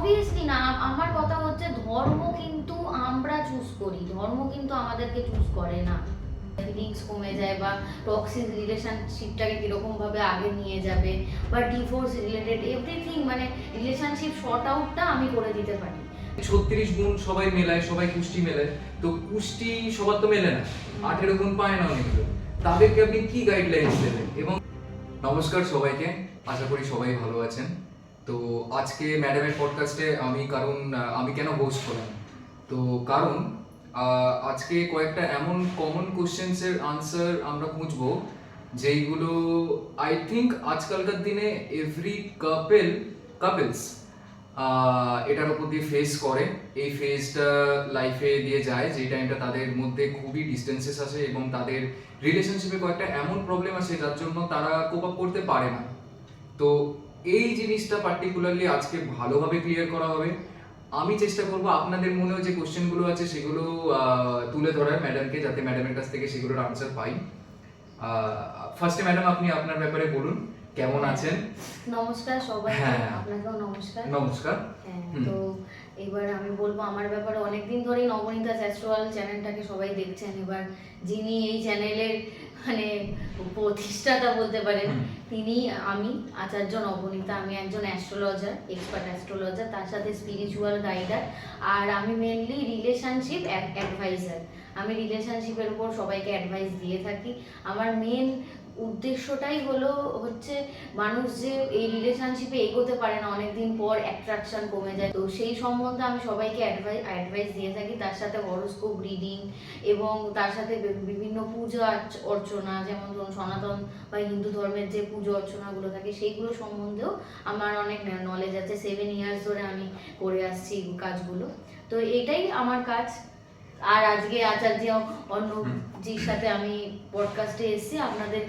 Obviously না। আমার কথা হচ্ছে ধর্ম কিন্তু আমরা চুজ করি, ধর্ম কিন্তু আমাদেরকে চুজ করে না। ফিলিংস কমে যায় বা টক্সিক রিলেশনশিপটাকে কীরকমভাবে আগে নিয়ে যাবে বা ডিভোর্স রিলেটেড এভরিথিং, মানে রিলেশনশিপ শর্ট আউটটা আমি করে দিতে পারি। 36 গুণ সবাই মেলায়, সবাই কুষ্টি মেলায়, তো কুষ্টি সবার তো মেলে না, 18 গুণ পায় না অনেকজন। তাদেরকে আপনি কি গাইডলাইন্স দেবেন? এবং নমস্কার সবাইকে, আশা করি সবাই ভালো আছেন। তো আজকে ম্যাডামের পডকাস্টে আমি কেন হোস্ট হলাম, তো কারণ আজকে কয়েকটা এমন কমন কোশ্চেন্সের আনসার আমরা খুঁজবো যেইগুলো আই থিঙ্ক আজকালকার দিনে এভরি কাপেলস এটার উপর দিয়ে ফেস করে। এই ফেজটা লাইফে দিয়ে যায় যে টাইমটা তাদের মধ্যে খুবই ডিস্টেন্সেস আছে এবং তাদের রিলেশনশিপে কয়েকটা এমন প্রবলেম আছে যার জন্য তারা কোপ আপ করতে পারে না। তো এই জিনিসটা পার্টিকুলারলি আজকে ভালোভাবে ক্লিয়ার করা হবে। আমি চেষ্টা করব আপনাদের মনেও যে কোশ্চেনগুলো আছে সেগুলো তুলে ধরার ম্যাডামকে, যাতে ম্যাডামের কাছ থেকে সেগুলোর আনসার পাই। ফার্স্টে ম্যাডাম আপনি আপনার ব্যাপারে বলুন, কেমন আছেন? নমস্কার সবাই। হ্যাঁ, আপনাকেও নমস্কার। নমস্কার। হ্যাঁ, তো এবার আমি বলবো আমার ব্যাপারে। অনেকদিন ধরেই নবনীতাস অ্যাস্ট্রোলজি চ্যানেলটাকে সবাই দেখছেন। এবার যিনি এই চ্যানেলের মানে প্রতিষ্ঠাতা বলতে পারেন, তিনি আমি আচার্য নবনীতা। আমি একজন অ্যাস্ট্রোলজার, এক্সপার্ট অ্যাস্ট্রোলজার, তার সাথে স্পিরিচুয়াল গাইডার। আর আমি মেনলি রিলেশনশিপ অ্যাডভাইজার। আমি রিলেশনশিপের উপর সবাইকে অ্যাডভাইস দিয়ে থাকি। আমার মেন উদ্দেশ্যটাই হচ্ছে মানুষ যে এই রিলেশনশিপে এগোতে পারে না, অনেকদিন পর অ্যাট্রাকশন কমে যায়, তো সেই সম্বন্ধে আমি সবাইকে অ্যাডভাইস দিয়ে থাকি। তার সাথে হরোস্কোপ রিডিং এবং তার সাথে বিভিন্ন পূজা অর্চনা, যেমন ধরুন সনাতন বা হিন্দু ধর্মের যে পুজো অর্চনাগুলো থাকে সেইগুলো সম্বন্ধেও আমার অনেক নলেজ আছে। 7 ইয়ার্স ধরে আমি করে আসছি কাজগুলো, তো এটাই আমার কাজ। আর আজকে আচার্য অন্যজির সাথে আমি পডকাস্টে এসেছি আপনাদের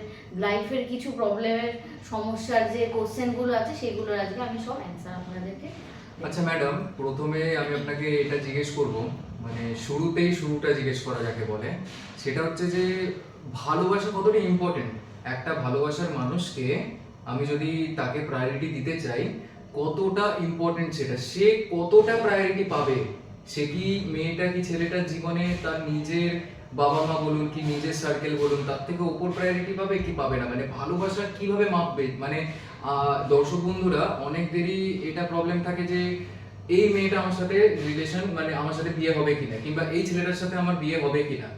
লাইফের কিছু প্রবলেমের সমস্যার যে কোশ্চেনগুলো আছে সেগুলোর আজকে আমি সব অ্যান্সার আপনাদেরকে। আচ্ছা ম্যাডাম, প্রথমে আমি আপনাকে এটা জিজ্ঞেস করব, মানে শুরুটা জিজ্ঞেস করা যাকে বলে, সেটা হচ্ছে যে ভালোবাসা কতটা ইম্পর্টেন্ট। একটা ভালোবাসার মানুষকে আমি যদি তাকে প্রায়োরিটি দিতে চাই, কতটা ইম্পর্টেন্ট সেটা, সে কতটা প্রায়োরিটি পাবে? সে কি মেয়েটা কি ছেলেটার জীবনে তার নিজের বাবা মা বলুন কি নিজের সার্কেল বলুন তার থেকে উপর প্রায়োরিটি পাবে কি পাবে না? মানে ভালোবাসা কিভাবে মাপবে? মানে দর্শক বন্ধুরা অনেকদেরই এটা প্রবলেম থাকে যে এই মেয়েটা আমার সাথে মানে আমার সাথে বিয়ে হবে কিনা, কিংবা এই ছেলেটার সাথে আমার বিয়ে হবে কিনা।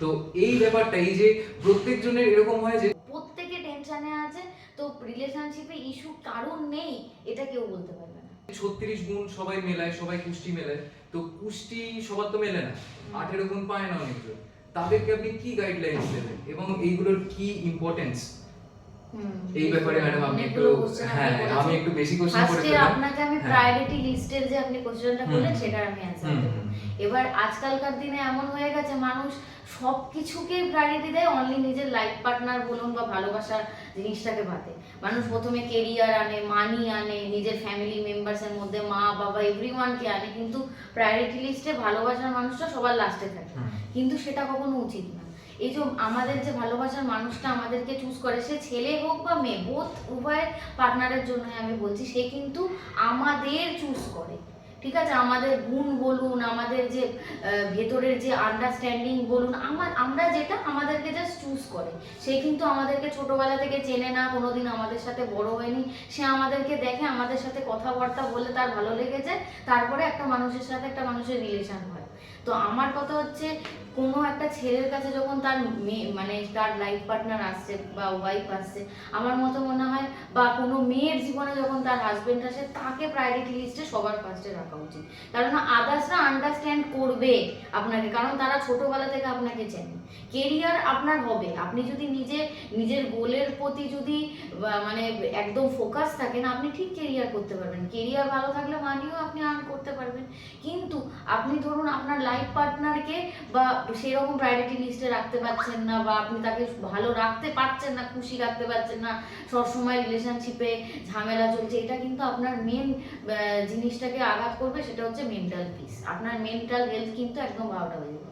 তো এই ব্যাপারটা, এই যে প্রত্যেকজনের এরকম হয় যে প্রত্যেকে টেনশনে আছে, তো রিলেশনশিপে ইস্যু কারণ নেই এটা কেউ বলতে পারবে না। 36 গুণ সবাই মেলায়, সবাই কুষ্টি মেলায়, তো কুষ্টি সবার তো মেলে না, 18 গুণ পায় না অনেকজন। তাদেরকে আপনি কি গাইডলাইন্স দেবেন এবং এইগুলোর কি ইম্পর্টেন্স, এই ব্যাপারে ম্যাডাম আপনি একটু, হ্যাঁ আমি একটু বেশি কোশ্চেন করে ফার্স্টে আপনাকে আমি প্রায়োরিটি লিস্টের যে আপনি কোশ্চেনটা করলেন সেটার আমি অ্যানসার দেব। এবার আজকালকার দিনে এমন হয়ে গেছে মানুষ সব কিছুকে প্রায়োরিটি দেয়, অনলি নিজের লাইফ পার্টনার বলুন বা ভালোবাসার জিনিসটাকে বাদে। মানুষ প্রথমে কেরিয়ার আনে, মানি আনে, নিজের ফ্যামিলি মেম্বার্সের মধ্যে মা বাবা এভরিওয়ানকে আনে, কিন্তু প্রায়োরিটি লিস্টে ভালোবাসার মানুষটা সবার লাস্টে থাকে, কিন্তু সেটা কখনো উচিত না। এই যে আমাদের যে ভালোবাসার মানুষটা আমাদেরকে চুজ করে, সে ছেলে হোক বা মেয়ে, বোথ উভয় পার্টনারের জন্য আমি বলছি, সে কিন্তু আমাদের চুজ করে। ঠিক আছে, আমাদের গুণ বলুন, আমাদের যে ভেতরের যে আন্ডারস্ট্যান্ডিং বলুন, আমরা যেটা আমাদেরকে জাস্ট চুজ করে। সে কিন্তু আমাদেরকে ছোটবেলা থেকে চেনে না, কোনোদিন আমাদের সাথে বড় হয়নি। সে আমাদেরকে দেখে, আমাদের সাথে কথাবার্তা বলে তার ভালো লেগে যায়, তারপরে একটা মানুষের সাথে একটা মানুষের রিলেশন হয়। তো আমার কথা হচ্ছে, কোনো একটা ছেলের কাছে যখন তার মেয়ে মানে তার লাইফ পার্টনার আসছে বা ওয়াইফ আসছে, আমার মতো মনে হয়, বা কোনো মেয়ের জীবনে যখন তার হাজবেন্ড আসে, তাকে প্রায়োরিটি লিস্টে সবার ফার্স্টে রাখা উচিত। কারণ আদার্সরা আন্ডারস্ট্যান্ড করবে আপনাকে, কারণ তারা ছোটবেলা থেকে আপনাকে চেনে। কেরিয়ার আপনার হবে, আপনি যদি নিজের গোলের প্রতি যদি মানে একদম ফোকাস থাকেন, আপনি ঠিক কেরিয়ার করতে পারবেন। কেরিয়ার ভালো থাকলে মানিও আপনি আর্ন করতে পারবেন। কিন্তু আপনি ধরুন আপনার লাইফ পার্টনারকে বা সেরকম প্রায়োরিটি লিস্টে রাখতে পারছেন না, বা আপনি তাকে ভালো রাখতে পারছেন না, খুশি রাখতে পারছেন না, সবসময় রিলেশনশিপে ঝামেলা চলছে, এটা কিন্তু আপনার মেন জিনিসটাকে আঘাত করবে, সেটা হচ্ছে মেন্টাল পিস। আপনার মেন্টাল হেলথ কিন্তু একদম 12টা হয়ে যাবে।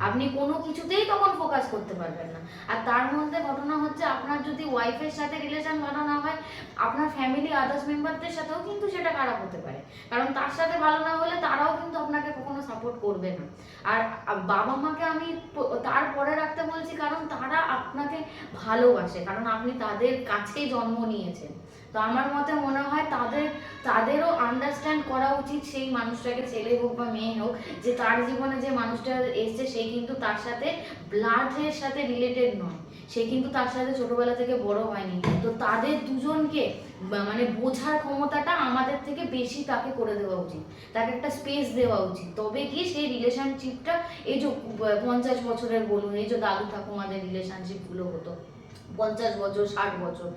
আপনি কোনো কিছুতেই তখন ফোকাস করতে পারবেন না। আর তার মধ্যে ঘটনা হচ্ছে, আপনার যদি ওয়াইফের সাথে রিলেশন ভালো না হয়, আপনার ফ্যামিলি আদার্স মেম্বারদের সাথেও কিন্তু সেটা খারাপ হতে পারে, কারণ তার সাথে ভালো না হলে তারাও কিন্তু আপনাকে কখনো সাপোর্ট করবে না। আর বাবা মাকে আমি তারপরে রাখতে বলছি, কারণ তারা আপনাকে ভালোবাসে, কারণ আপনি তাদের কাছেই জন্ম নিয়েছেন। তো আমার মতে মনে হয় তাদেরও আন্ডারস্ট্যান্ড করা উচিত সেই মানুষটাকে, ছেলে হোক বা মেয়ে হোক, যে তার জীবনে যে মানুষটা এসছে সে কিন্তু তার সাথে ব্লাডের সাথে রিলেটেড নয়, সে কিন্তু তার সাথে ছোটবেলা থেকে বড় হয়নি। তো তাদের দুজনকে মানে বোঝার ক্ষমতাটা আমাদের থেকে বেশি তাকে করে দেওয়া উচিত, তাকে একটা স্পেস দেওয়া উচিত। তবে কি সেই রিলেশনশিপটা, এই যে 50 বছরের বলুন, এই যে দাদু ঠাকুমাদের রিলেশনশিপগুলো হতো 50 বছর 60 বছর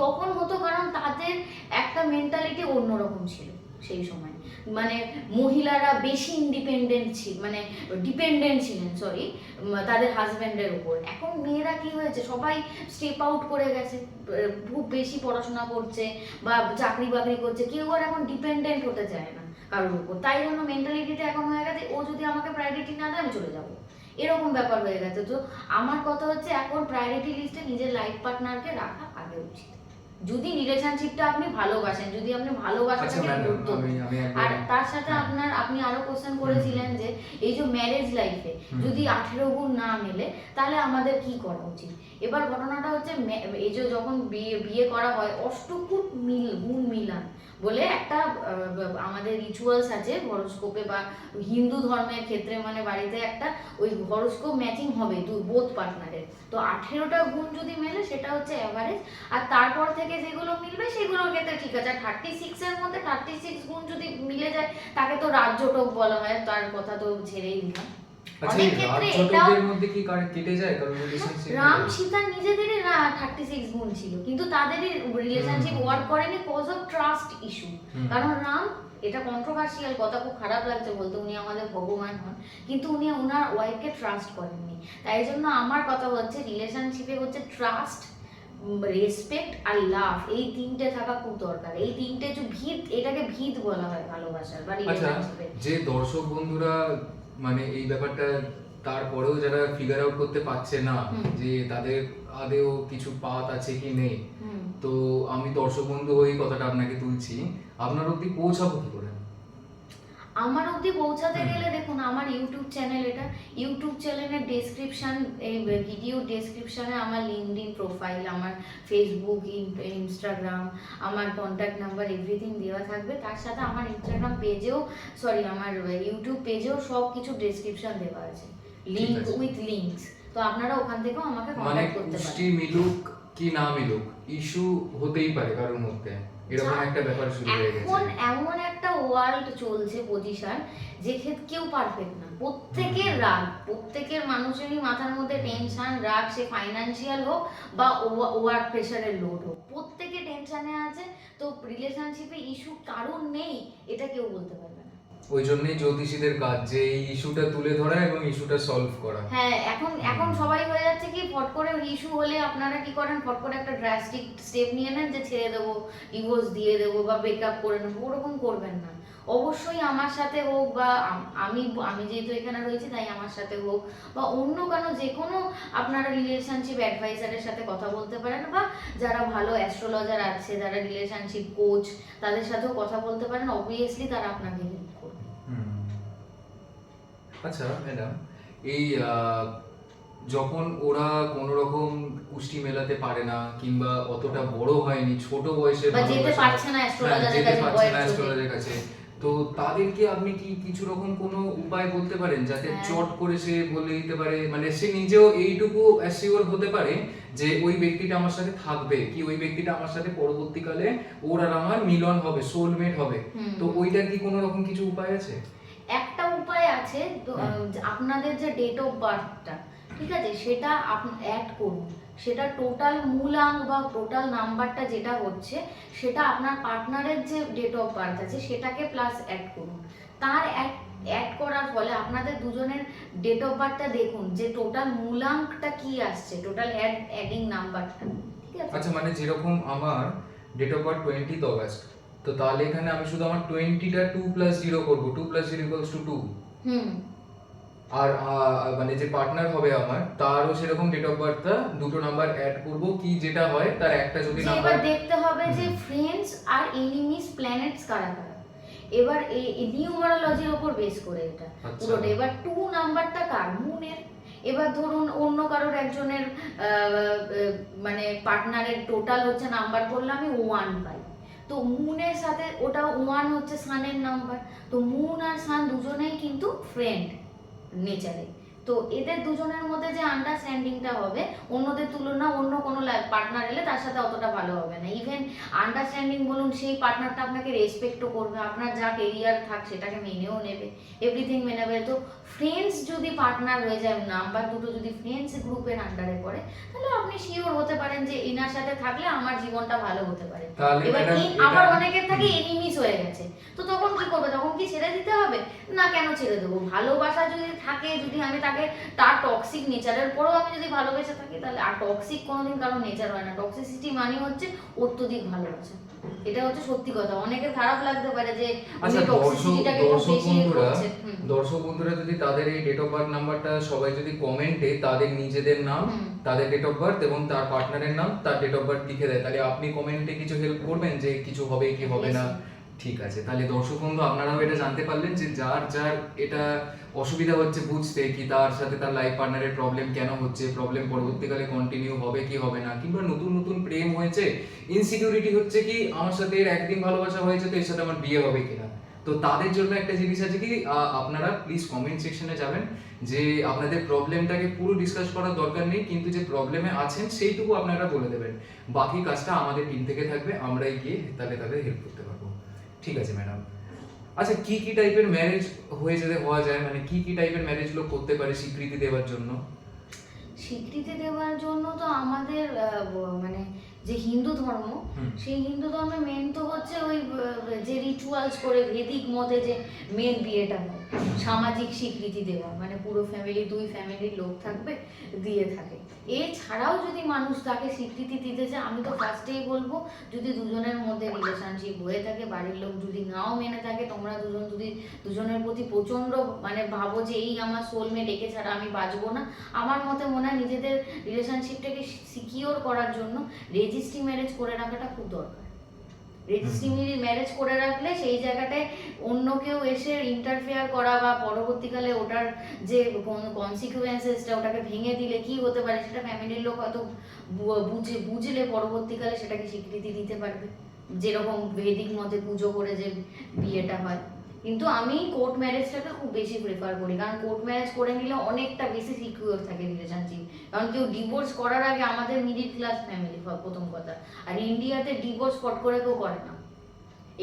তখন হতো, কারণ তাদের একটা মেন্টালিটি অন্যরকম ছিল সেই সময়। মানে মহিলারা বেশি ইন্ডিপেন্ডেন্ট ছিল, মানে ডিপেন্ডেন্ট ছিলেন তাদের হাজব্যান্ডের উপর। এখন মেয়েরা কি হয়েছে, সবাই স্টেপ আউট করে গেছে, খুব বেশি পড়াশোনা করছে বা চাকরি বাকরি করছে, কেউ আর এখন ডিপেন্ডেন্ট হতে চায় না কারোর উপর। তাই জন্য মেন্টালিটিটা এখন হয়ে গেছে, ও যদি আমাকে প্রায়োরিটি না দেয় আমি চলে যাবো, এরকম ব্যাপার হয়ে গেছে। তো আমার কথা হচ্ছে, এখন প্রায়োরিটি লিস্টে নিজের লাইফ পার্টনারকে রাখা আগে উচিত, যদি রিলেশনশিপটা আপনি ভালোবাসেন, যদি আপনি ভালোবাসাটাকে গুরুত্ব দেন। আর তার সাথে আপনি আরো কোশ্চেন করেছিলেন যে এই যে ম্যারেজ লাইফে যদি 18 গুণ না মেলে তাহলে আমাদের কি করা উচিত। এবার ঘটনাটা হচ্ছে, এই যে যখন বিয়ে করা হয়, অষ্টকূট গুণ মিলান বলে একটা আমাদের রিচুয়ালস আছে হরোস্কোপে বা হিন্দু ধর্মের ক্ষেত্রে, মানে বাড়িতে একটা ওই হরোস্কোপ ম্যাচিং হবে বোথ পার্টনারের। তো 18টা গুণ যদি মেলে সেটা হচ্ছে অ্যাভারেজ, আর তারপর থেকে যেগুলো মিলবে সেগুলোর ক্ষেত্রে ঠিক আছে। আর 36 এর মধ্যে 36 গুণ যদি মিলে যায় তাকে তো রাজযোটক বলা হয়, তার কথা তো ছেড়েই দিলাম। অনেক ক্ষেত্রে এটাও মধ্যে কি কেটে যায় কারণ রিলেশনশিপ, রাম সীতা নিজেদেরই 36 গুণ ছিল, কিন্তু তাদেরই রিলেশনশিপ ওয়ার্ক করেনি কজ অফ ট্রাস্ট ইস্যু। কারণ রাম, এটা কন্ট্রোভার্সিয়াল কথা, খুব খারাপ লাগছে বলতে, উনি আমাদের ভগবান হন, কিন্তু উনি ওনার ওয়াইফকে ট্রাস্ট করেননি। তাই জন্য আমার কথা হচ্ছে, রিলেশনশিপে হচ্ছে ট্রাস্ট, রেসপেক্ট আর লাভ, এই তিনটে থাকা খুব দরকার। এই তিনটে যে ভিত, এটাকে ভিত বলা হয় ভালোবাসার বা রিলেশনশিপে। যে দর্শক বন্ধুরা মানে এই ব্যাপারটা তারপরেও যারা ফিগার আউট করতে পারছে না যে তাদের আদেও কিছু পাত আছে কি নেই, তো আমি দর্শক বন্ধু হয়ে কথাটা আপনাকে তুলছি, আপনার অবধি পৌঁছাবো কি করে? আমার অবধি পৌঁছাতে গেলে দেখুন, আমার ইউটিউব চ্যানেল, এটা ইউটিউব চ্যানেলের ডেসক্রিপশন, এই ভিডিও ডেসক্রিপশনে আমার লিঙ্কডইন প্রোফাইল, আমার ফেসবুক, ইনস্টাগ্রাম, আমার কন্ট্যাক্ট নাম্বার, এভরিথিং দেওয়া থাকবে। তার সাথে আমার ইনস্টাগ্রাম পেজেও, আমার ইউটিউব পেজেও সব কিছু ডেসক্রিপশন দেওয়া আছে, লিঙ্ক উইথ লিঙ্কস। তো আপনারা ওখান থেকেও আমাকে কন্ট্যাক্ট করতে পারেন। পুষ্টি মিলুক কি না মিলুক, ইস্যু হতেই পারে কারোর মধ্যে, এরকম একটা ব্যাপার শুরু হয়ে গেছে। এখন এমন একটা ওয়ার্ল্ড চলছে, পজিশন, যে কেউ পারফেক্ট না, প্রত্যেকের রাগ, প্রত্যেকের মানুষেরই মাথার মধ্যে টেনশন, রাগ, সে ফাইনান্সিয়াল হোক বা ওয়ার্ক প্রেশারের লোড হোক, প্রত্যেকে টেনশনে আছে। তো রিলেশনশিপে ইস্যু কারণ নেই এটা কেউ বলতে পারবে না। ওই জন্যই জ্যোতিষীদের কাজ যে এই ইস্যুটা তুলে ধরা এবং ইস্যুটা সলভ করা। হ্যাঁ, এখন সবাই হয়ে যাচ্ছে কি, ফট করে ইস্যু হলে আপনারা কি করেন, ফট করে একটা ড্রাস্টিক স্টেপ নিয়ে নেন যে ছেড়ে দেবো, ডিভোর্স দিয়ে দেবো বা ব্রেকআপ করে নেবো। ওরকম করবেন না। অবশ্যই আমার সাথে হোক বা আমি যেহেতু এখানে রয়েছি তাই আমার সাথে হোক বা অন্য কারো, যে কোনো আপনারা রিলেশনশিপ অ্যাডভাইসারের সাথে কথা বলতে পারেন, বা যারা ভালো অ্যাস্ট্রোলজার আছে, যারা রিলেশনশিপ কোচ, তাদের সাথেও কথা বলতে পারেন। অবভিয়াসলি তারা আপনাকে হেল্প করবে। আচ্ছা ম্যাডাম, এই যখন ওরা কোনো রকম কুষ্টি মেলাতে পারে না কিংবা অতটা বড় হয়নি, ছোট বয়সে যেতে পারছে না অ্যাস্ট্রোলজারের কাছে, তো তাদেরকে আপনি কি কিছু রকম কোনো উপায় বলতে পারেন যাতে চট করে সে বলে দিতে পারে, মানে সে নিজেও এইটুকু অ্যাসিওর হতে পারে যে ওই ব্যক্তিটা আমার সাথে থাকবে, কি ওই ব্যক্তিটা আমার সাথে পরবর্তীকালে ওর আর আমার মিলন হবে, সোলমেট হবে, তো ওইটার কি কোনো রকম কিছু উপায় আছে? একটা উপায় আছে, আপনাদের যে ডেট অফ বার্থটা, ঠিক আছে, সেটা আপনি অ্যাড করুন। সেটা টোটাল মূলাঙ্ক বা টোটাল নাম্বারটা যেটা হচ্ছে, সেটা আপনার পার্টনারের যে ডেট অফ বার্থ আছে সেটাকে প্লাস অ্যাড করুন। তার অ্যাড করার ফলে আপনাদের দুজনের ডেট অফ বার্থটা দেখুন যে টোটাল মূলাঙ্কটা কি আসছে, টোটাল অ্যাডিং নাম্বারটা, ঠিক আছে। আচ্ছা, মানে যেরকম আমার date of birth 20th August, তো তাহলে এখানে আমি শুধু আমার 20টা 2 + 0 করব, 2 + 0 = 2। আর মানে যে পার্টনার হবে আমার তারও সেরকম ডেট অফ বার্থটা দুটো নাম্বার অ্যাড করব, কি যেটা হয় তার একটা যদি যে নাম্বার এবার দেখতে হবে যে ফ্রেন্ডস আর এনিমিস প্ল্যানেটস কারা কারা। এবার এই নিউমারোলজির উপর বেস করে এটা আচ্ছা। পুরোটা। এবার 2 নাম্বারটা কার, মুনের। এবার ধরুন অন্য কারোর একজনের মানে পার্টনারের টোটাল হচ্ছে নাম্বার করলে আমি 1 পাই, তো মুনের সাথে ওটা 1 হচ্ছে সানের নাম্বার। তো মুন আর সান দুজনেই কিন্তু ফ্রেন্ড নেচারে। তো এদের দুজনের মধ্যে যে আন্ডারস্ট্যান্ডিংটা হবে অন্যদের তুলনা অন্য কোনো পার্টনার এলে তার সাথে অতটা ভালো হবে না। ইভেন আন্ডারস্ট্যান্ডিং বলুন, সেই পার্টনারটা আপনাকে রেসপেক্টও করবে, আপনার যা কেরিয়ার থাক সেটাকে মেনেও নেবে, এভরিথিং মেনে নেবে। তো ফ্রেন্ডস যদি পার্টনার হয়ে যায়, নাম্বার দুটো যদি ফ্রেন্ডস গ্রুপের আন্ডারে পড়ে, তাহলে আপনি শিওর হতে পারেন যে এনার সাথে থাকলে আমার জীবনটা ভালো হতে পারে। তাহলে এবার ম্যাডাম আবার অনেকের থাকে এনিমিস হয়ে গেছে, তো তখন কি করবে? তখন কি ছেড়ে দিতে হবে? না, কেন ছেড়ে দেবো? ভালোবাসা যদি থাকে, যদি আমি তাকে তার টক্সিক নেচারের পরেও আমি যদি ভালোবেসে থাকি, তাহলে আর টক্সিক কোনোদিন কারো নেচার হয় না। টক্সিসিটি মানে হচ্ছে অত্যধিক ভালোবাসা। এটা হচ্ছে সত্যি কথা। অনেকের খারাপ লাগতে পারে যে আচ্ছা, উনি টক্সিসিটিটাকে খুব বেশি করছে। দর্শক বন্ধুরা যদি তাদের এই ডেট অফ বার্থ নাম্বারটা সবাই যদি কমেন্টে তাদের নিজেদের নাম, তাদের ডেট অফ বার্থ এবং তার পার্টনারের নাম, তার ডেট অফ বার্থ লিখে দেয়, তাহলে আপনি কমেন্টে কিছু হেল্প করবেন যে কিছু হবে কি হবে না। ঠিক আছে, তাহলে দর্শক বন্ধু আপনারাও এটা জানতে পারলেন যে যার যার এটা অসুবিধা হচ্ছে বুঝতে, কি তার সাথে তার লাইফ পার্টনারের প্রবলেম কেন হচ্ছে, প্রবলেম পরবর্তীকালে কন্টিনিউ হবে কি হবে না, কিংবা নতুন নতুন প্রেম হয়েছে, ইনসিকিউরিটি হচ্ছে কি আমার সাথে এর একদিন ভালোবাসা হয়েছে তো এর সাথে আমার বিয়ে হবে কিনা। তো তাদের জন্য একটা জিনিস আছে কি, আপনারা প্লিজ কমেন্ট সেকশনে যাবেন, যে আপনাদের প্রবলেমটাকে পুরো ডিসকাস করার দরকার নেই, কিন্তু যে প্রবলেমে আছেন সেইটুকু আপনারা বলে দেবেন, বাকি কাজটা আমাদের টিম থেকে থাকবে, আমরাই গিয়ে তাহলে তাদের হেল্প করতে পারবো। ঠিক আছে ম্যাডাম। আচ্ছা, কি কি টাইপের ম্যারেজ হয়ে যেতে হওয়া যায়, মানে কি কি টাইপের ম্যারেজ লোক করতে পারে স্বীকৃতি দেওয়ার জন্য? স্বীকৃতি দেওয়ার জন্য তো আমাদের মানে যে হিন্দু ধর্ম, সেই হিন্দু ধর্মে মেন তো হচ্ছে ওই যে রিচুয়ালস করে ভেদিক মতে যে মেন বিয়েটা হয়, সামাজিক স্বীকৃতি দেওয়া, মানে পুরো ফ্যামিলি, 2 ফ্যামিলির লোক থাকবে, দিয়ে থাকে। এছাড়াও যদি মানুষ তাকে স্বীকৃতি দিতে চায়, আমি তো ফার্স্টেই বলবো, যদি দুজনের মধ্যে রিলেশনশিপ হয়ে থাকে, বাড়ির লোক যদি নাও মেনে থাকে, তোমরা দুজন যদি দুজনের প্রতি প্রচন্ড মানে ভাবো যে এই আমার সোলমেট, একে ছাড়া আমি বাঁচবো না, আমার মতে মনে হয় নিজেদের রিলেশনশিপটাকে সিকিওর করার জন্য রেজিস্ট্রি ম্যারেজ করে রাখাটা খুব দরকার। রেজিস্ট্রি ম্যারেজ করে রাখলে সেই জায়গাটায় অন্য কেউ এসে ইন্টারফেয়ার করা বা পরবর্তীকালে ওটার যে কনসিকুয়েন্সেসটা, ওটাকে ভেঙে দিলে কি হতে পারে সেটা ফ্যামিলির লোক হয়তো বুঝলে পরবর্তীকালে সেটাকে স্বীকৃতি দিতে পারবে, যেরকম বৈদিক মতে পুজো করে যে বিয়েটা হয়। কিন্তু আমি কোর্ট ম্যারেজটাকে খুব বেশি প্রেফার করি, কারণ কোর্ট ম্যারেজ করে নিলে অনেকটা বেশি সিকিউর থাকে রিলেশনশিপ। কারণ কেউ ডিভোর্স করার আগে, আমাদের মিডিল ক্লাস ফ্যামিলি প্রথম কথা, আর ইন্ডিয়াতে ডিভোর্স ফট করে কেউ করে না।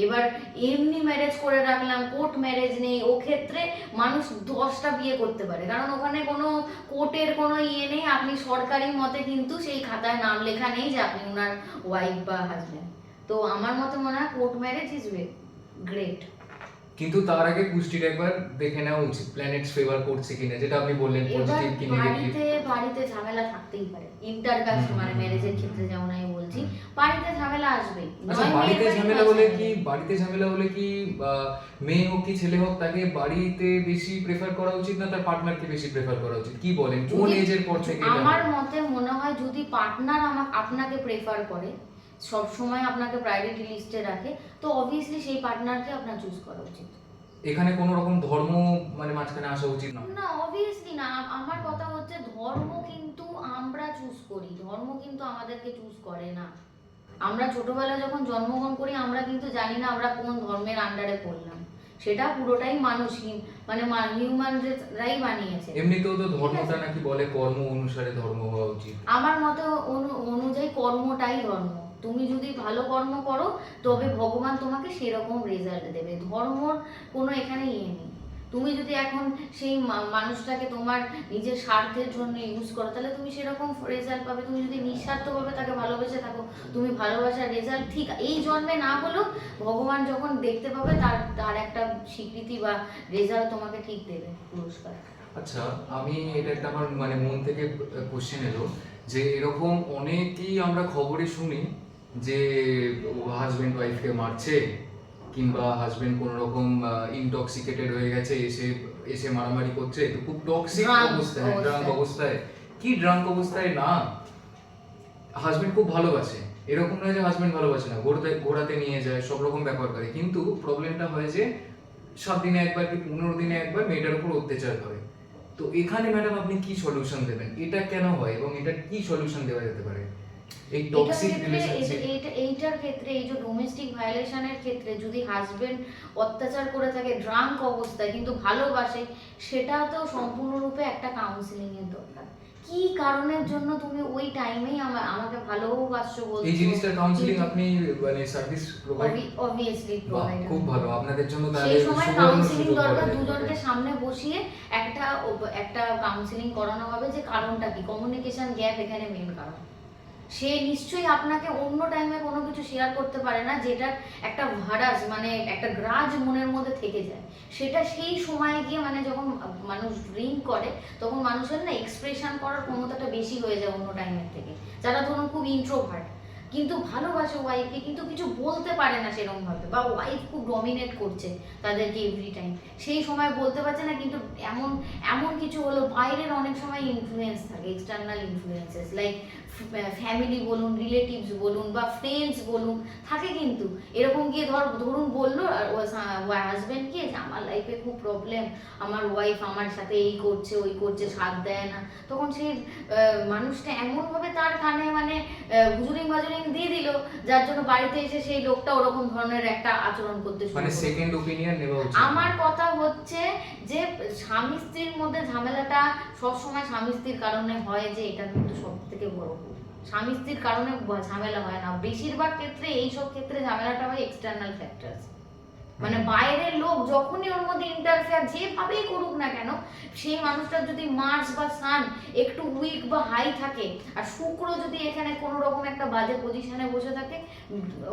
এবার এমনি ম্যারেজ করে রাখলাম, কোর্ট ম্যারেজ নেই, ও ক্ষেত্রে মানুষ 10টা বিয়ে করতে পারে, কারণ ওখানে কোনো কোর্টের কোনো ইয়ে নেই। আপনি সরকারি মতে কিন্তু সেই খাতায় নাম লেখা নেই যে আপনি ওনার ওয়াইফ বা হাজব্যান্ড। তো আমার মতে মনে হয় কোর্ট ম্যারেজ ইজ গ্রেট। কিন্তু তার আগে পুষ্টির একবার দেখে নেওয়া উচিত, প্ল্যানেটস ফেভার করছে কিনা, যেটা আপনি বললেন পজিটিভ কি নেগেটিভ। বাড়িতে ঝামেলা থাকতেই পারে, ইন্টারকাস্ট মানে ম্যারেজের ক্ষেত্রে যেমন আমি বলছি, বাড়িতে ঝামেলা আসবেই। আচ্ছা, বাড়িতে ঝামেলা হলে কি মেয়ে হোক কি ছেলে হোক, তাকে বাড়িতে বেশি প্রেফার করা উচিত না তার পার্টনারকে বেশি প্রেফার করা উচিত, কি বলেন, কোন এজের পর থেকে? আমার মতে মনে হয় যদি পার্টনার আপনাকে প্রেফার করে, সব সময় আপনাকে প্রায়োরিটি লিস্টে রাখে, তো অবভিয়াসলি সেই পার্টনারকে আপনার চুজ করা উচিত। এখানে কোনো রকম ধর্ম মানে মাঝখানে আসা উচিত না? না, অবভিয়াসলি না। আমার কথা হচ্ছে ধর্ম কিন্তু আমরা চুজ করি, ধর্ম কিন্তু আমাদেরকে চুজ করে না। আমরা ছোটবেলায় যখন জন্মগ্রহণ করি, আমরা কিন্তু জানি না আমরা কোন ধর্মের আন্ডারে পড়লাম, সেটা পুরোটাই মানুষ মানে হিউম্যানরাই বানিয়েছে। এমনিতেও তো ধর্মটা নাকি বলে কর্ম অনুসারে ধর্ম হওয়া উচিত। আমার মতে অনুযায়ী কর্মটাই ধর্ম। তুমি যদি ভালো কর্ম করো তবে ভগবান তোমাকে সেরকম রেজাল্ট দেবে। ধর্মর কোনো এখানে ইয়ে নেই। তুমি যদি এখন সেই মানুষটাকে তোমার নিজের স্বার্থের জন্য ইউজ করো, তাহলে তুমি সেরকম রেজাল্ট পাবে। তুমি যদি নিঃস্বার্থভাবে তাকে ভালোবেসে থাকো, তুমি ভালোবাসার রেজাল্ট ঠিক এই জন্মে না হলেও ভগবান যখন দেখতে পাবে, তার একটা স্বীকৃতি বা রেজাল্ট তোমাকে ঠিক দেবে, পুরস্কার। আচ্ছা, আমি এটা একটা আমার মানে মন থেকে কোশ্চেন এলো, যে এরকম অনেকেই আমরা খবরে শুনি যে হাজবেন্ড ওয়াইফকে মারছে, কিংবা হাজবেন্ড কোনো রকম ইনটক্সিকেটেড হয়ে গেছে, এসে এসে মারামারি করছে, তো খুব টক্সিক অবস্থায়, ড্রাঙ্ক অবস্থায়, কি ড্রাঙ্ক অবস্থায় না, হাজবেন্ড খুব ভালোবাসে, এরকম নয় যে হাজবেন্ড ভালোবাসে না, ঘোরাতে নিয়ে যায়, সব রকম ব্যাপার করে, কিন্তু প্রবলেমটা হয় যে 7 দিনে একবার কি 15 দিনে একবার মেয়েটার উপর অত্যাচার করে। তো এখানে ম্যাডাম আপনি কি সলিউশন দেবেন, এটা কেন হয় এবং এটা কি সলিউশন দেওয়া যেতে পারে এই টক্সিক রিলেশনশিপ? এইটার ক্ষেত্রে, এই যে ডোমেস্টিক ভায়োলেশনের ক্ষেত্রে যদি হাজবেন্ড অত্যাচার করে থাকে ড্রাঙ্ক অবস্থায় কিন্তু ভালোবাসে, সেটা তো সম্পূর্ণরূপে একটা কাউন্সিলিং এর দরকার। কি কারণের জন্য তুমি ওই টাইমেই আমাকে ভালোবাসছো বলছো, এই জিনিসটার কাউন্সিলিং আপনি মানে সার্ভিস প্রোভাইড? Obviously provide. খুব ভালো, আপনাদের জন্য তাহলে সেই সময় সুবর্ণ কাউন্সিলিং সুযোগ দরকার, পাওয়া দুজনকে যাবে। সামনে বসিয়ে একটা কাউন্সিলিং করানো হবে যে কারণটা কি, কমিউনিকেশন গ্যাপ এখানে মেইন কারণ। সে নিশ্চয়ই আপনাকে অন্য টাইমে কোনো কিছু শেয়ার করতে পারে না, যেটা একটা ভারাস মানে একটা গ্রাজ মনের মধ্যে থেকে যায়, সেটা সেই সময়ে গিয়ে মানে যখন মানুষ ড্রিঙ্ক করে তখন মানুষের না এক্সপ্রেশন করার ক্ষমতাটা বেশি হয়ে যায় অন্য টাইমের থেকে। যারা ধরুন খুব ইন্ট্রোভার্ট কিন্তু ভালোবাসে ওয়াইফকে কিন্তু কিছু বলতে পারে না সেরকম ভাবে, বা ওয়াইফ খুব ডমিনেট করছে তাদেরকে এভরি টাইম, সেই সময় বলতে পারছে না, কিন্তু এমন এমন কিছু হলো বাইরের অনেক সময় ইনফ্লুয়েন্স থাকে, এক্সটার্নাল ইনফ্লুয়েন্সেস লাইক ফ্যামিলি বলুন, রিলেটিভস বলুন বা ফ্রেন্ডস বলুন, থাকে কিন্তু এরকম গিয়ে ধরুন বললো হাজব্যান্ড কি যে আমার লাইফে খুব প্রবলেম, আমার ওয়াইফ আমার সাথে এই করছে ওই করছে, সাথ দেয় না, তখন সেই মানুষটা এমনভাবে তার কানে মানে হুজুরিং বাজুরিং দিয়ে দিল, যার জন্য বাড়িতে এসে সেই লোকটা ওরকম ধরনের একটা আচরণ করতে শুরু মানে করলো। সেকেন্ড ওপিনিয়ন নেওয়া উচিত। আমার কথা হচ্ছে যে স্বামী স্ত্রীর মধ্যে ঝামেলাটা সবসময় স্বামী স্ত্রীর কারণে হয়, যে এটা কিন্তু সব থেকে বড় ভুল। স্বামী স্ত্রীর কারণে ঝামেলা হয় না, বেশিরভাগ ক্ষেত্রে এইসব ক্ষেত্রে ঝামেলাটা হয় এক্সটার্নাল ফ্যাক্টরস, মানে বাইরের লোক যখনই ওর মধ্যে ইন্টারফেয়ার যেভাবেই করুক না কেন, সেই মানুষটার যদি মার্স বা সান একটু উইক বা হাই থাকে, আর শুক্র যদি এখানে কোনো রকম একটা বাজে পজিশনে বসে থাকে,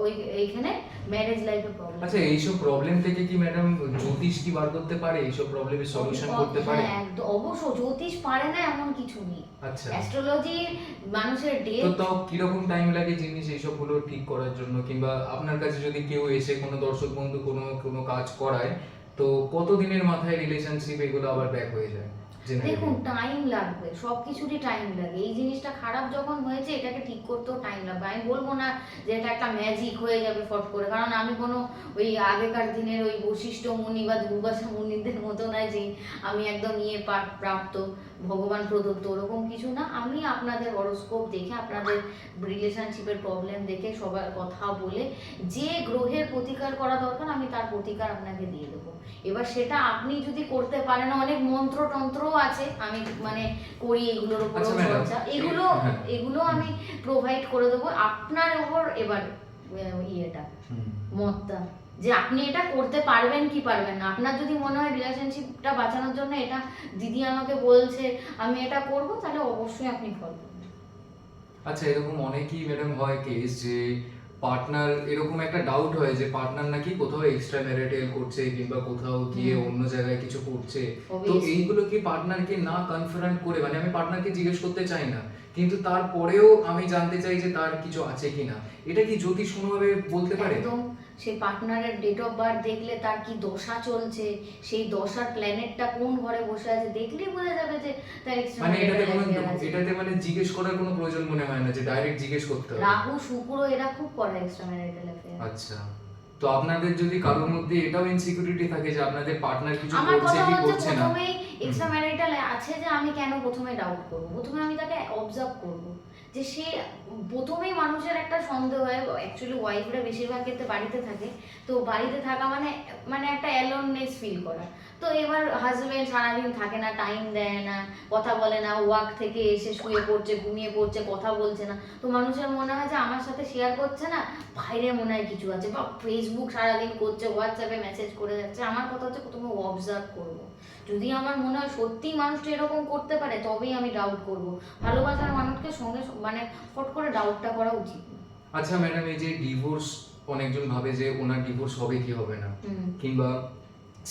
ওই এইখানে ম্যারেজ লাইফে প্রবলেম। আচ্ছা, এইসব প্রবলেম থেকে কি ম্যাডাম জ্যোতিষ কি বার করতে পারে, এইসব প্রবলেমের সলিউশন করতে পারে? হ্যাঁ একদম, অবশ্য জ্যোতিষ পারে না এমন কিছু নেই। আচ্ছা, অ্যাস্ট্রোলজি মানুষের ডেট। তো তাও কিরকম টাইম লাগে জিনিস এইসব গুলো ঠিক করার জন্য, কিংবা আপনার কাছে যদি কেউ এসে কোনো দর্শক বন্ধু কোনো কাজ করায়, তো কত দিনের মাথায় রিলেশনশিপ এগুলো আবার ব্যাক হয়ে যায়? দেখুন টাইম লাগবে, সবকিছুরই টাইম লাগে। এই জিনিসটা খারাপ যখন হয়েছে এটাকে ঠিক করতেও টাইম লাগবে। আমি বলবো না যে এটা একটা ম্যাজিক হয়ে যাবে ফট করে, কারণ আমি কোনো ওই আগেকার দিনের ওই বশিষ্ঠ মুনি বা দুর্বাসা মুনিদের মতো নয় যে আমি একদম প্রাপ্ত ভগবান প্রদত্ত, ওরকম কিছু না। আমি আপনাদের হরোস্কোপ দেখে, আপনাদের রিলেশনশিপের প্রবলেম দেখে, সবার কথা বলে যে গ্রহের প্রতিকার করা দরকার আমি তার প্রতিকার আপনাকে দিয়ে দেবো। এবার সেটা আপনি যদি করতে পারেন, অনেক মন্ত্র তন্ত্রও আছে আমি মানে করি এগুলোর উপর চর্চা, এগুলো আমি প্রোভাইড করে দেবো আপনার উপর। এবার ইয়েটা মতটা যে আপনি এটা করতে পারবেন কি পারবেন না। আপনার যদি মনে হয় রিলেশনশিপটা বাঁচানোর জন্য এটা দিদি আমাকে বলছে আমি এটা করব, তাহলে অবশ্যই আপনি করবেন। আচ্ছা, এরকম অনেকই ম্যাডাম হয় কেস যে পার্টনার, এরকম একটা ডাউট হয় যে পার্টনার নাকি কোথাও এক্সট্রা ম্যারিটাল করছে কিংবা কোথাও গিয়ে অন্য জায়গায় কিছু করছে, তো এইগুলো কি পার্টনারকে না কনফারেন্ট করে, মানে আমি পার্টনারকে জিজ্ঞেস করতে চাই না কিন্তু তারপরেও আমি জানতে চাই যে তার কিছু আছে কিনা, এটা কি জ্যোতিষ কোনোভাবে বলতে পারে? একদম, সেই পার্টনারের ডেট অফ বার্থ দেখলে, তার কি দশা চলছে, সেই দশার প্ল্যানেটটা কোন ঘরে বসে আছে দেখলেই বোঝা যাবে যে তার এক্সট্রা মানে ম্যারিটাল আছে। এটাতে মানে জিজ্ঞেস করার কোনো প্রয়োজন মনে হয় না, যে ডাইরেক্ট জিজ্ঞেস করতে হবে? রাহু শুক্র এরা খুব করে এক্সট্রা ম্যারিটাল অ্যাফেয়ার। আচ্ছা, তো আপনাদের যদি কারোর মধ্যে এটাও ইনসিকিউরিটি থাকে যে আপনাদের পার্টনার কিছু আমার করছে কথা কি হচ্ছে করছে না, প্রথমেই এক্সট্রা ম্যারিটাল আছে যে আমি কেন প্রথমে ডাউট করব, প্রথমে আমি তাকে অবজার্ভ করব যে সে প্রথমেই মানুষের একটা সন্দেহ হয়, অ্যাকচুয়ালি ওয়াইফরা বেশিরভাগ ক্ষেত্রে বাড়িতে থাকে, তো বাড়িতে থাকা মানে একটা অ্যালোননেস ফিল করা। তো এবার হাজবেন্ড সারাদিন থাকে না, টাইম দেয় না, কথা বলে না, ওয়ার্ক থেকে এসে শুয়ে পড়ছে, ঘুমিয়ে পড়ছে, কথা বলছে না, তো মানুষের মনে হয় যে আমার সাথে শেয়ার করছে না, বাইরে মনে হয় কিছু আছে, বা ফেসবুক সারাদিন করছে, হোয়াটসঅ্যাপে মেসেজ করে যাচ্ছে। আমার কথা হচ্ছে প্রথমে অবজার্ভ করবো, যদি আমার মনে হয় সত্যি মানুষটা এরকম করতে পারে তবেই আমি ডাউট করব। ভালোবাসার মানুষকে সঙ্গে মানে ফট করে ডাউটটা করা উচিত না। আচ্ছা ম্যাডাম, এই যে ডিভোর্স, অনেকজন ভাবে যে ওনার ডিভোর্স হবে কি হবে না, কিংবা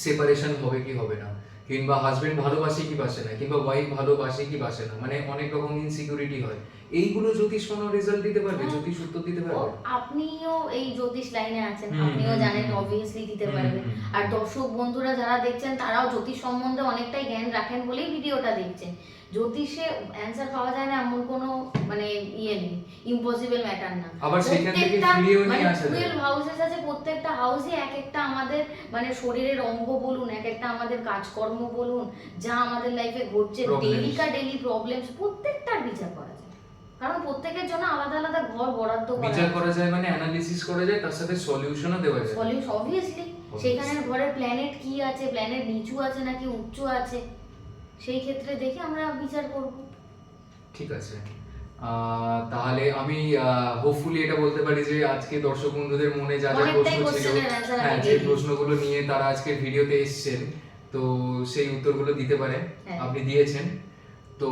সেপারেশন হবে কি হবে না, কিংবা হাজবেন্ড ভালোবাসে কি বাসে না, কিংবা ওয়াইফ ভালোবাসে কি বাসে না, মানে অনেক রকম ইনসিকিউরিটি হয়। এইগুলো জ্যোতিষ কোনো রেজাল্ট দিতে পারবে, হ্যাঁ। জ্যোতিষ উত্তর দিতে ও, পারবে? আপনিও এই জ্যোতিষ লাইনে আছেন, হুম, আপনিও হুম, জানেন, হুম। অবভিয়াসলি দিতে হুম, পারবেন। হুম, আর হুম। দর্শক বন্ধুরা যারা দেখছেন তারাও জ্যোতিষ সম্বন্ধে অনেকটাই জ্ঞান রাখেন বলেই ভিডিওটা দেখছেন। জ্যোতিষে অ্যান্সার পাওয়া যায় না এমন কোনো মানে ইয়ে নেই, ইম্পসিবল ম্যাটার না। আবার সেখান থেকে প্রত্যেকটা ফিরিয়েও মানে নিয়ে আসা যায়। 12 হাউসেস আছে, প্রত্যেকটা হাউসে এক একটা আমাদের মানে শরীরের অঙ্গ বলুন, এক একটা আমাদের কাজকর্ম বলুন, যা আমাদের লাইফে ঘটছে, Problems। ডেইলি প্রবলেমস, প্রত্যেকটার বিচার করা যায়। কারণ প্রত্যেকের জন্য আলাদা আলাদা ঘর বরাদ্দ করা বিচার আছে। করা যায় মানে অ্যানালিসিস করা যায়, তার সাথে সলিউশনও দেওয়া যায়। সলিউশন অবভিয়াসলি সেখানে ঘরের প্ল্যানেট কি আছে, প্ল্যানেট নিচু আছে নাকি উচ্চ আছে, সেই ক্ষেত্রে দেখে আমরা বিচার করব। ঠিক আছে। তাহলে আমি হোপফুলি এটা বলতে পারি যে আজকে দর্শক বন্ধুদের মনে যা যা অনেকটাই প্রশ্ন ছিল, কোশ্চেনের অ্যান্সার হ্যাঁ, আমি যে দিয়ে দিয়েছি। প্রশ্নগুলো নিয়ে তারা আজকে ভিডিওতে এসেছেন, তো সেই উত্তরগুলো দিতে পারে, হ্যাঁ। আপনি দিয়েছেন। তো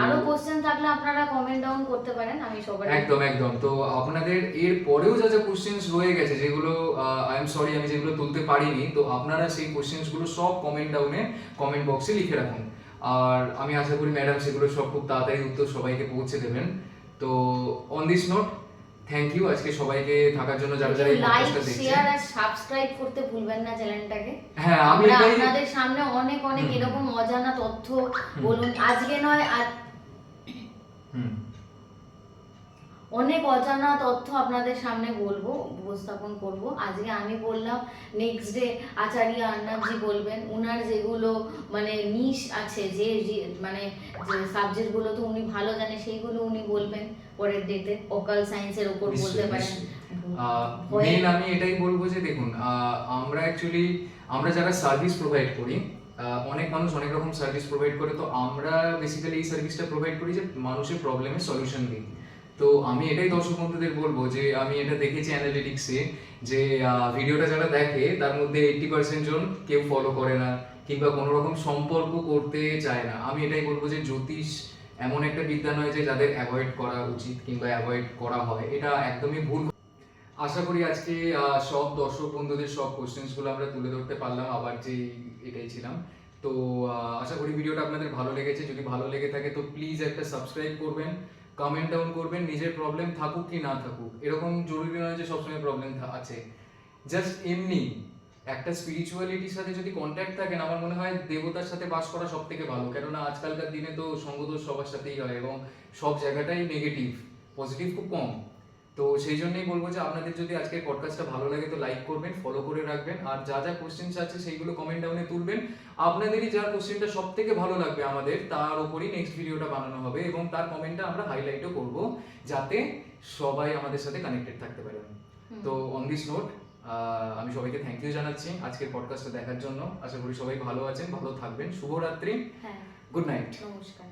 আরো কোশ্চেন থাকলে আপনারা কমেন্ট ডাউন করতে পারেন, আমি সবার একদম একদম। তো আপনাদের এর পরেও যা যা কোশ্চেন্স রয়ে গেছে, যেগুলো আই এম সরি আমি যেগুলো তুলতে পারিনি, তো আপনারা সেই কোশ্চেন্স গুলো সব কমেন্ট ডাউনে কমেন্ট বক্সে লিখে রাখুন। আর আমি আশা করি ম্যাডাম সেগুলো সব খুব তাড়াতাড়ি উত্তর সবাইকে পৌঁছে দেবেন। তো on this note, thank you আজকে সবাইকে থাকার জন্য, যারা যারা এই লাইক, পডকাস্টটা দেখছেন। শেয়ার আর সাবস্ক্রাইব করতে ভুলবেন না চ্যানেলটাকে। হ্যাঁ, আমি আমরা এটাই আপনাদের সামনে অনেক অনেক হুম। এরকম অজানা তথ্য বলুন, আজকে নয় হুম অনেক অজানা তথ্য আপনাদের সামনে বলবো, উপস্থাপন করব। আজকে আমি বললাম, নেক্সট ডে আচার্য আর্ণবজি বলবেন, উনার যেগুলো মানে নিশ আছে, মানে যে সাবজেক্টগুলো তো উনি ভালো জানে, সেইগুলো উনি বলবেন পরের ডেতে। অকাল সায়েন্সের উপর বলতে পারেন। মেন আমি এটাই বলবো যে দেখুন, আমরা যারা সার্ভিস প্রোভাইড করি, অনেক মানুষ অনেক রকম সার্ভিস প্রোভাইড করে, তো আমরা বেসিক্যালি এই সার্ভিসটা প্রোভাইড করি যে মানুষের প্রবলেমের সলিউশন দিই। তো আমি এটাই দর্শক বন্ধুদের বলবো যে আমি এটা দেখেছি অ্যানালিটিক্সে, যে ভিডিওটা যারা দেখে তার মধ্যে 80% জন কেউ ফলো করে না কিংবা কোনো রকম সম্পর্ক করতে চায় না। আমি এটাই বলবো যে জ্যোতিষ এমন একটা বিদ্যা নয় যে যাদের অ্যাভয়েড করা উচিত কিংবা অ্যাভয়েড করা হয়, এটা একদমই ভুল। আশা করি আজকে সব দর্শক বন্ধুদের সব কোশ্চেন্সগুলো আমরা তুলে ধরতে পারলাম, আবার যে এটাই ছিলাম। তো আশা করি ভিডিওটা আপনাদের ভালো লেগেছে। যদি ভালো লেগে থাকে তো প্লিজ একটা সাবস্ক্রাইব করবেন, কমেন্ট ডাউন করবেন, নিজের প্রবলেম থাকুক কি না থাকুক, এরকম জরুরি নয় যে সবসময় প্রবলেম আছে। জাস্ট এমনি একটা স্পিরিচুয়ালিটির সাথে যদি কন্ট্যাক্ট থাকেন, আমার মনে হয় দেবতার সাথে বাস করা সব থেকে ভালো। কেননা আজকালকার দিনে তো সঙ্গদোষ সবার সাথেই হয় এবং সব জায়গাটাই নেগেটিভ, পজিটিভ খুব কম। তো সেই জন্যই বলবো যে আপনাদের যদি আজকের পডকাস্টটা ভালো লাগে তো লাইক করবেন, ফলো করে রাখবেন, আর যা যা কোশ্চেন্স আছে সেইগুলো কমেন্ট ডাউনে তুলবেন। আপনাদেরই যার কোশ্চেনটা সব থেকে ভালো লাগবে আমাদের, তার উপরই নেক্সট ভিডিওটা বানানো হবে এবং তার কমেন্টটা আমরা হাইলাইটও করব, যাতে সবাই আমাদের সাথে কানেক্টেড থাকতে পারে। তো অন দিস নোট, আমি সবাইকে থ্যাংক ইউ জানাচ্ছি আজকের পডকাস্টটা দেখার জন্য। আশা করি সবাই ভালো আছেন, ভালো থাকবেন। শুভরাত্রি, হ্যাঁ, গুড নাইট। নমস্কার।